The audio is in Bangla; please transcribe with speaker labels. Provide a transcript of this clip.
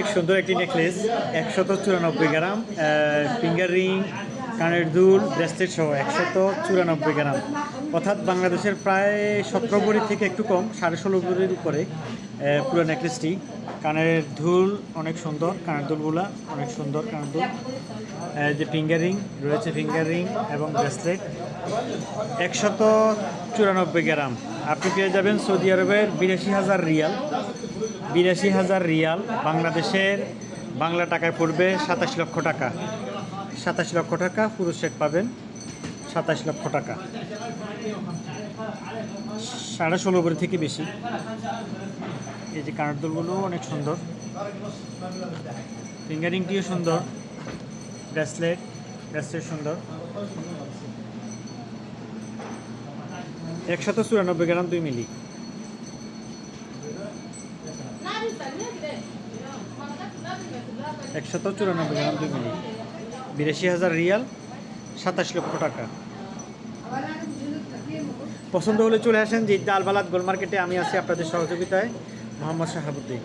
Speaker 1: অনেক সুন্দর একটি নেকলেস, 194 গ্রাম, ফিঙ্গার রিং, কানের দুল, ব্রেসলেট সহ 194 গ্রাম, অর্থাৎ বাংলাদেশের প্রায় 17 ভরি থেকে একটু কম, 16.5 ভরির উপরে পুরো নেকলেসটি। কানের দুল অনেক সুন্দর, কানের দুলগুলা অনেক সুন্দর কানের দুল। যে ফিঙ্গার রিং রয়েছে, ফিঙ্গার রিং এবং ব্রেসলেট 194 গ্রাম। আপনি পেয়ে যাবেন সৌদি আরবের 82,000 রিয়াল। 82,000 রিয়াল বাংলাদেশের বাংলা টাকায় পড়বে 27 লক্ষ টাকা। 27 লক্ষ টাকা পুরো সেট পাবেন, 27 লক্ষ টাকা। 16.5 ভরি থেকে বেশি। এই যে কানের দুলগুলো অনেক সুন্দর, ফিঙ্গারিংটিও সুন্দর, ব্রেসলেট সুন্দর। 194 গ্রাম 2 মিলি। একশত 94 গ্রাম 2 মিলি, 82,000 রিয়াল, 27 লক্ষ টাকা। পছন্দ হলে চলে আসেন যে আলবালাদ গোল মার্কেটে। আমি আছি আপনাদের সহযোগিতায়, মোহাম্মদ শাহাবুদ্দিন।